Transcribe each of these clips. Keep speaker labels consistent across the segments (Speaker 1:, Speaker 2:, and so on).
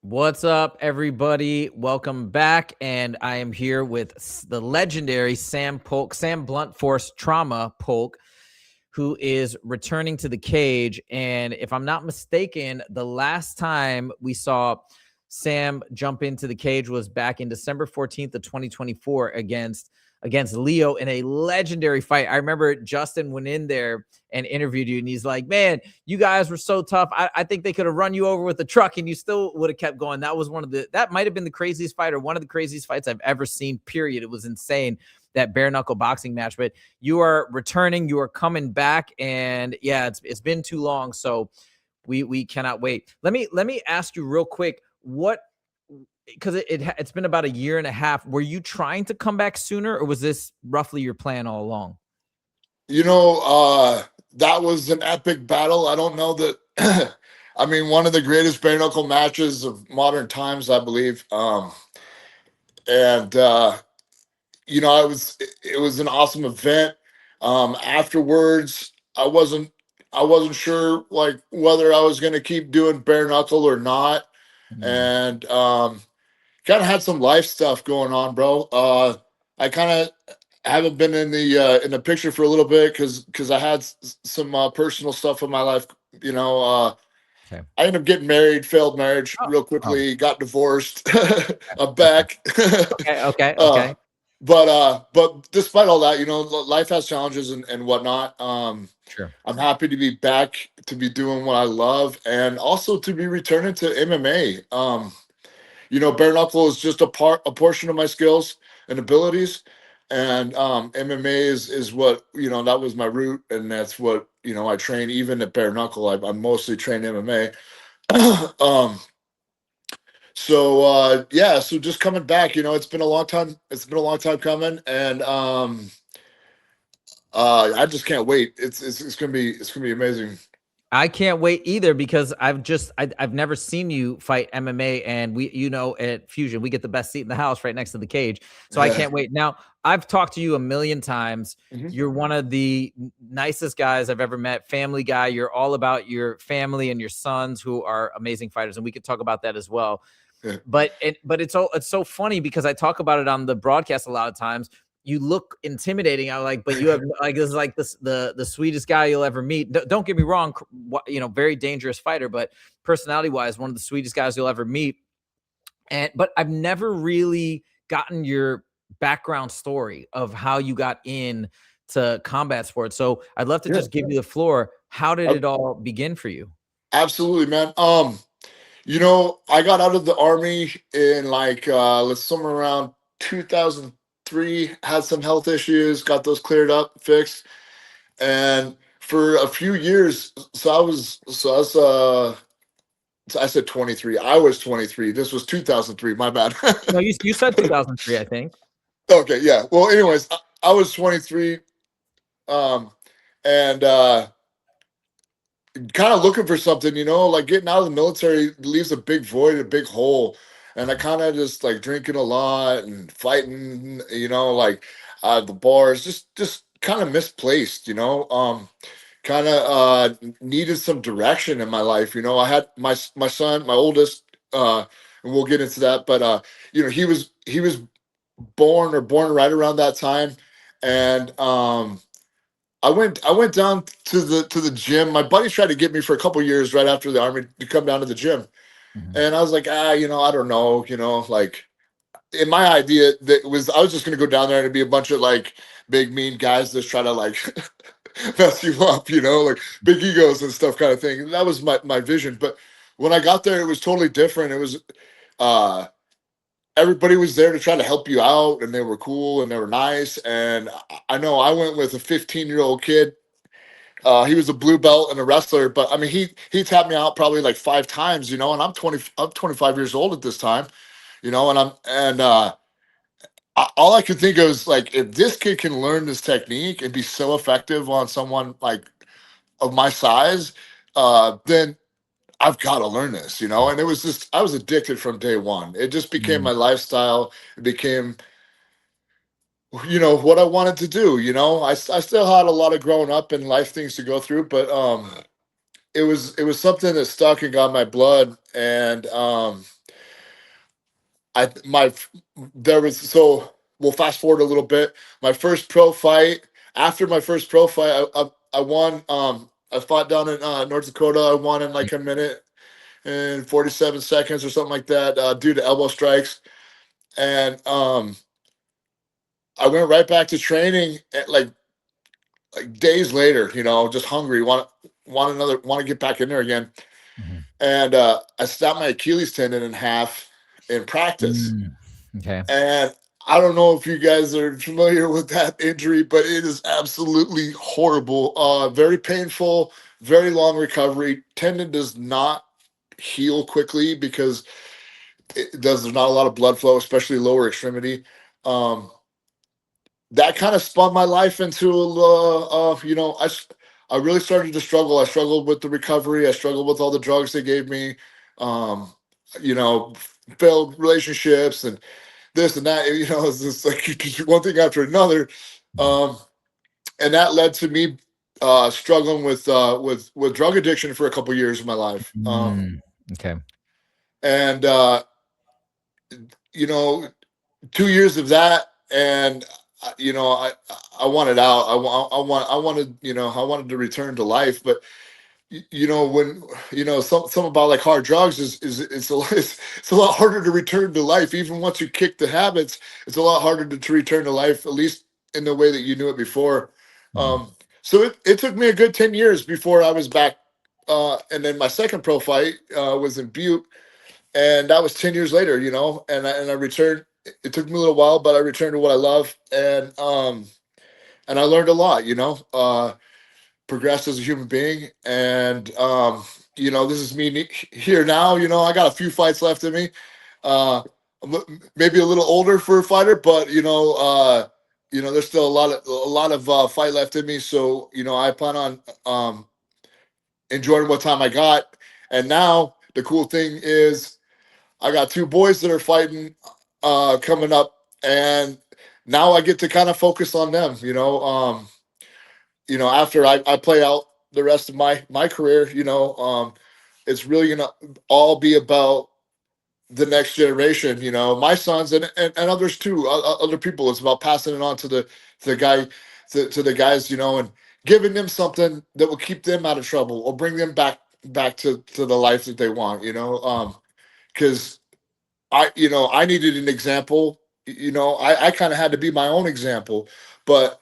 Speaker 1: What's up, everybody? Welcome back. And I am here with the legendary Sam Polk, Sam Blunt Force Trauma Polk, who is returning to the cage. And if I'm not mistaken, the last time we saw Sam jump into the cage was back in December 14th of 2024 against Leo in a legendary fight. I remember Justin went in there and interviewed you, and he's like, man, you guys were so tough. I think they could have run you over with the truck and you still would have kept going. That was that might have been the craziest fight, or one of the craziest fights I've ever seen, period. It was insane, that bare knuckle boxing match. But you are returning, you are coming back, and yeah, it's been too long. So we cannot wait. Let me ask you real quick, because it's been about a year and a half. Were you trying to come back sooner, or was this roughly your plan all along?
Speaker 2: That was an epic battle. I don't know that. I mean, one of the greatest bare knuckle matches of modern times, I believe. And it was an awesome event. Afterwards, I wasn't sure like whether I was going to keep doing bare knuckle or not, and kind of had some life stuff going on, bro. I kind of haven't been in the picture for a little bit because I had some personal stuff in my life.
Speaker 1: Okay.
Speaker 2: I ended up getting married, failed marriage real quickly, got divorced. I'm back.
Speaker 1: Okay.
Speaker 2: uh, but despite all that, life has challenges and whatnot.
Speaker 1: Sure.
Speaker 2: I'm happy to be back to be doing what I love and also to be returning to MMA. Bare knuckle is just a portion of my skills and abilities, and MMA is what that was my root, and that's what I train. Even at bare knuckle, I mostly train MMA. um, so just coming back, it's been a long time. It's been a long time coming, and I just can't wait. It's gonna be amazing.
Speaker 1: I can't wait either, because I've never seen you fight MMA, and at Fusion we get the best seat in the house right next to the cage. So I can't wait. Now, I've talked to you a million times.
Speaker 2: Mhm.
Speaker 1: You're one of the nicest guys I've ever met, family guy. You're all about your family and your sons, who are amazing fighters, and we could talk about that as well.
Speaker 2: Yeah.
Speaker 1: But it's so funny because I talk about it on the broadcast a lot of times. You look intimidating. I like, but you have like, this is like the sweetest guy you'll ever meet. Don't get me wrong, very dangerous fighter, but personality wise, one of the sweetest guys you'll ever meet. But I've never really gotten your background story of how you got in to combat sports. So I'd love to
Speaker 2: Yeah.
Speaker 1: just give you the floor. How did it all begin for you?
Speaker 2: Absolutely, man. I got out of the army in like let's somewhere around 2003, had some health issues, got those cleared up, fixed. And for a few years, I said 23. I was 23. This was 2003, my bad.
Speaker 1: No, you said 2003, I think.
Speaker 2: Okay, yeah. Well, anyways, I was 23, um and kind of looking for something, like getting out of the military leaves a big void, a big hole. And I kind of just like drinking a lot and fighting, like the bars, just kind of misplaced, kind of needed some direction in my life. I had my son, my oldest, and we'll get into that, but he was born right around that time. And I went down to the gym. My buddy tried to get me for a couple years right after the army to come down to the gym. And I was like, I don't know, like in my idea that was I was just gonna go down there and be a bunch of like big mean guys that try to like mess you up, like big egos and stuff kind of thing. That was my vision. But when I got there, it was totally different. It was uh everybody was there to try to help you out, and they were cool and they were nice. And I know I went with a 15-year-old kid. He was a blue belt and a wrestler, but I mean, he tapped me out probably like 5 times, and I'm 25 years old at this time, and all I could think of is like, if this kid can learn this technique and be so effective on someone like of my size, then I've got to learn this, And it was just I was addicted from day one. It just became my lifestyle. It became what I wanted to do. I still had a lot of growing up and life things to go through, but it was something that stuck and got my blood. And I my there was so we'll fast forward a little bit. My first pro fight. After my first pro fight, I won. I fought down in North Dakota. I won in like a minute and 47 seconds or something like that, due to elbow strikes. And I went right back to training at like days later. Just hungry, want to get back in there again.
Speaker 1: Mhm.
Speaker 2: And I snapped my Achilles tendon in half in practice.
Speaker 1: Okay.
Speaker 2: And I don't know if you guys are familiar with that injury, but it is absolutely horrible. Very painful, very long recovery. Tendon does not heal quickly because there's not a lot of blood flow, especially lower extremity. Um, that kind of spun my life into I really started to struggle. I struggled with the recovery. I struggled with all the drugs they gave me. Um, you know, failed relationships and this and that. It's just like one thing after another, um, and that led to me struggling with drug addiction for a couple years of my life.
Speaker 1: Okay.
Speaker 2: And you know, 2 years of that, and I wanted out. I wanted to return to life, but when some about like hard drugs is it's a lot harder to return to life. Even once you kick the habits, it's a lot harder to return to life, at least in the way that you knew it before.
Speaker 1: Mhm.
Speaker 2: So it took me a good 10 years before I was back. And then my second pro fight was in Butte, and that was 10 years later. And I returned. It took me a little while, but I returned to what I love, and I learned a lot. Progressed as a human being, and this is me here now. I got a few fights left in me. Maybe a little older for a fighter, but there's still a lot of fight left in me. So I plan on enjoying what time I got. And now the cool thing is I got two boys that are fighting coming up, and now I get to kind of focus on them. After I play out the rest of my career, it's really gonna all be about the next generation. My sons and others too, other people. It's about passing it on to the guy to the guys, and giving them something that will keep them out of trouble or bring them back to the life that they want. Because I needed an example. I kind of had to be my own example, but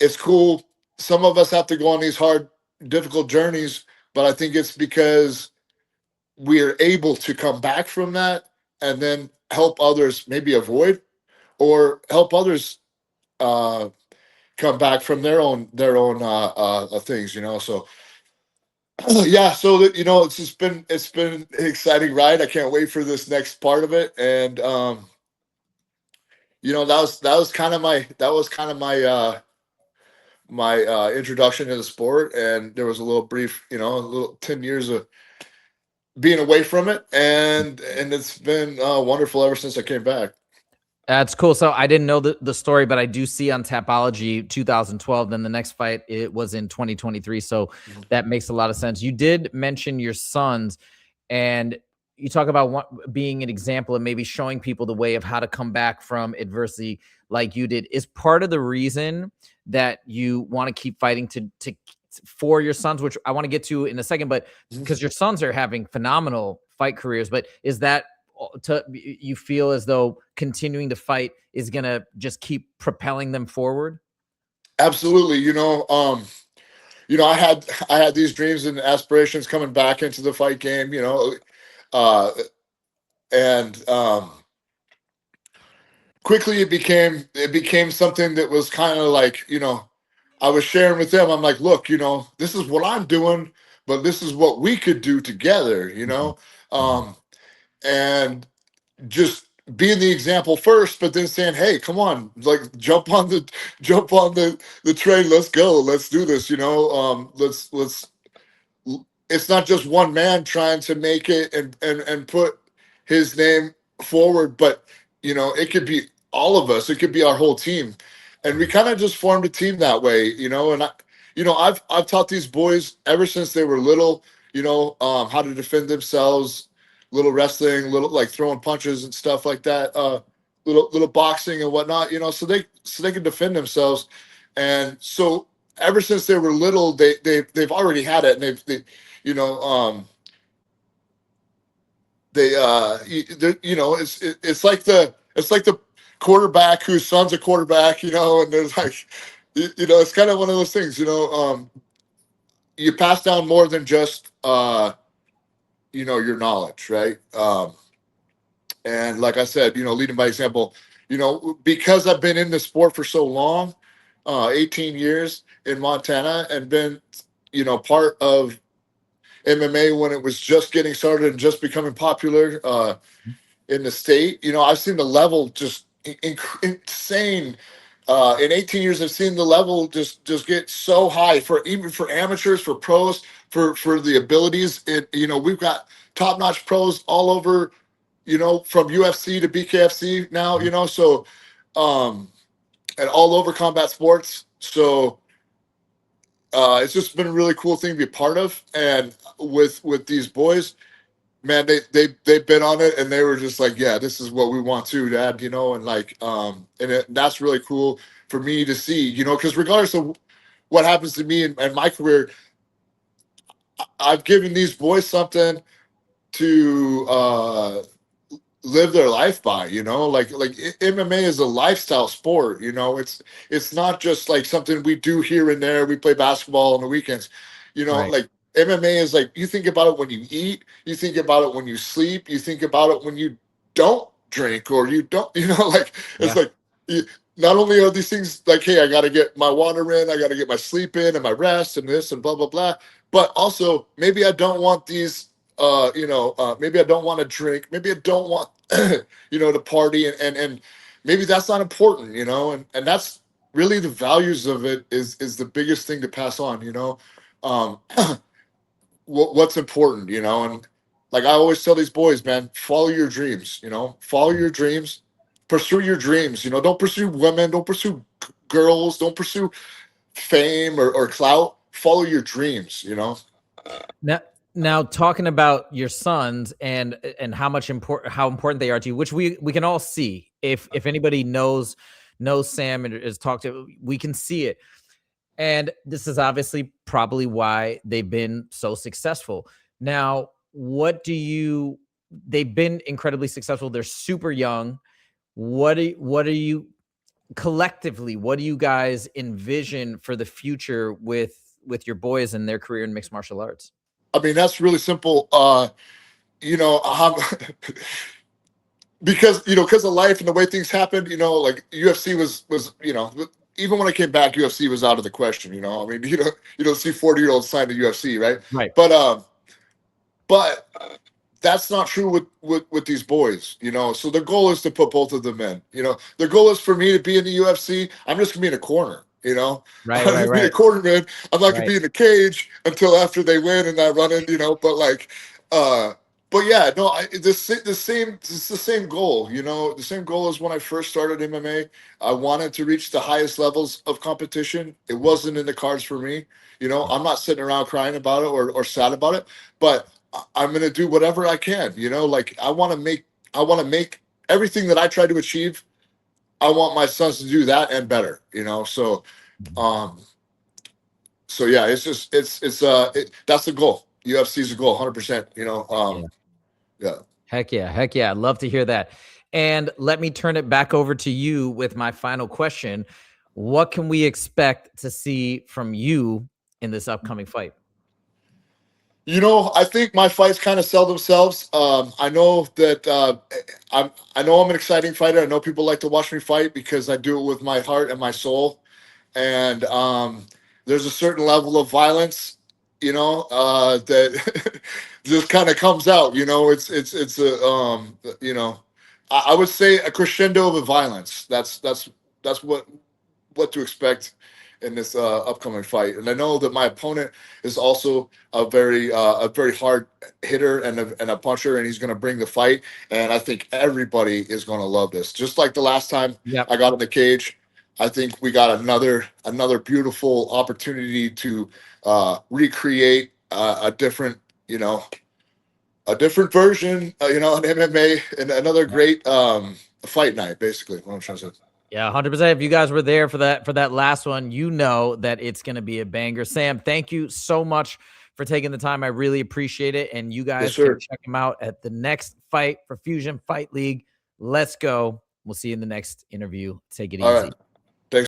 Speaker 2: it's cool. Some of us have to go on these hard, difficult journeys, but I think it's because we are able to come back from that and then help others maybe avoid or help others uh, come back from their own things. So yeah, so that it's been an exciting ride. I can't wait for this next part of it, and that was kind of my introduction to the sport, and there was a little brief, a little 10 years of being away from it, and it's been wonderful ever since I came back.
Speaker 1: That's cool. So I didn't know the story, but I do see on Tapology 2012. Then the next fight, it was in 2023. So
Speaker 2: Mhm.
Speaker 1: that makes a lot of sense. You did mention your sons, and you talk about being an example and maybe showing people the way of how to come back from adversity like you did. Is part of the reason that you want to keep fighting to for your sons, which I want to get to in a second, but
Speaker 2: Mhm.
Speaker 1: because your sons are having phenomenal fight careers, but is that you feel as though continuing to fight is going to just keep propelling them forward?
Speaker 2: Absolutely. I had these dreams and aspirations coming back into the fight game. Uh, and quickly it became something that was kind of like, I was sharing with them. I'm like, look, this is what I'm doing, but this is what we could do together.
Speaker 1: Mhm, mhm,
Speaker 2: And just being the example first, but then saying, hey, come on, like jump on the train, let's go, let's do this. Let's it's not just one man trying to make it and put his name forward, but it could be all of us. It could be our whole team, and we
Speaker 1: mhm,
Speaker 2: kind of just formed a team that way. And I've taught these boys ever since they were little. How to defend themselves, little wrestling, little like throwing punches and stuff like that, little boxing and whatnot, so they can defend themselves. And so ever since they were little, they've already had it, and you know, um, it's like the quarterback whose son's a quarterback, and there's like, it's kind of one of those things, you pass down more than just your knowledge, right? And like I said, leading by example, because I've been in the sport for so long, 18 years in Montana, and been, part of MMA when it was just getting started and just becoming popular in the state. I've seen the level just insane. In 18 years, I've seen the level just get so high even for amateurs, for pros, for the abilities. We've got top notch pros all over, from UFC to BKFC now, so and all over combat sports. So it's just been a really cool thing to be a part of. And with these boys, man, they've been on it, and they were just like, yeah, this is what we want to, Dad, and like, that's really cool for me to see, because regardless of what happens to me and my career, I've given these boys something to live their life by, like MMA is a lifestyle sport. It's not just like something we do here and there. We play basketball on the weekends,
Speaker 1: Right.
Speaker 2: like MMA is like, you think about it when you eat, you think about it when you sleep, you think about it when you don't drink, or you don't, like, it's
Speaker 1: Yeah.
Speaker 2: like, not only are these things like, hey, I got to get my water in, I got to get my sleep in and my rest and this and blah blah blah, but also maybe I don't want these maybe I don't want to drink, maybe I don't want to party, and maybe that's not important, and that's really the values of it is the biggest thing to pass on, um what's important, and like I always tell these boys, man, follow your dreams, follow your dreams, pursue your dreams, don't pursue women, don't pursue girls, don't pursue fame or clout, follow your dreams,
Speaker 1: Now, now talking about your sons and how important they are to you, which we can all see. If anybody knows Sam and has talked to, we can see it. And this is obviously probably why they've been so successful. Now, they've been incredibly successful. They're super young. What are you collectively, what do you guys envision for the future with your boys and their career in mixed martial arts?
Speaker 2: I mean, that's really simple. I'm because of life and the way things happened, like UFC was, even when I came back, UFC was out of the question. I mean, you don't see 40-year-olds sign to UFC, right?
Speaker 1: Right.
Speaker 2: But that's not true with these boys. So the goal is to put both of them in. The goal is for me to be in the UFC. I'm just gonna be in a corner.
Speaker 1: Right,
Speaker 2: I'm
Speaker 1: right,
Speaker 2: just be a
Speaker 1: right,
Speaker 2: corner, man. I'm not gonna
Speaker 1: right.
Speaker 2: be in the cage until after they win and I run in. But like, uh, but yeah, no, it's the same goal. The same goal as when I first started MMA. I wanted to reach the highest levels of competition. It wasn't in the cards for me. I'm not sitting around crying about it or sad about it, but I'm gonna do whatever I can. Like I want to make everything that I try to achieve. I want my sons to do that and better. Um, so yeah, it's just that's the goal. UFC is a goal, 100%.
Speaker 1: Yeah.
Speaker 2: Yeah.
Speaker 1: Heck yeah. Heck yeah. I'd love to hear that. And let me turn it back over to you with my final question. What can we expect to see from you in this upcoming fight?
Speaker 2: I think my fights kind of sell themselves. I know that I know I'm an exciting fighter. I know people like to watch me fight because I do it with my heart and my soul. And there's a certain level of violence, that just kind of comes out. It's a I would say a crescendo of violence. That's what to expect in this upcoming fight. And I know that my opponent is also a very hard hitter and a puncher, and he's going to bring the fight. And I think everybody is going to love this. Just like the last time
Speaker 1: Yep.
Speaker 2: I got in the cage, I think we got another beautiful opportunity to recreate a different, a different version, an MMA and another great fight night, basically what I'm trying to say.
Speaker 1: Yeah, 100%. If you guys were there for that last one, you know that it's going to be a banger. Sam, thank you so much for taking the time. I really appreciate it. And you guys can check him out at the next fight for Fusion Fight League. Let's go. We'll see you in the next interview. Take it easy.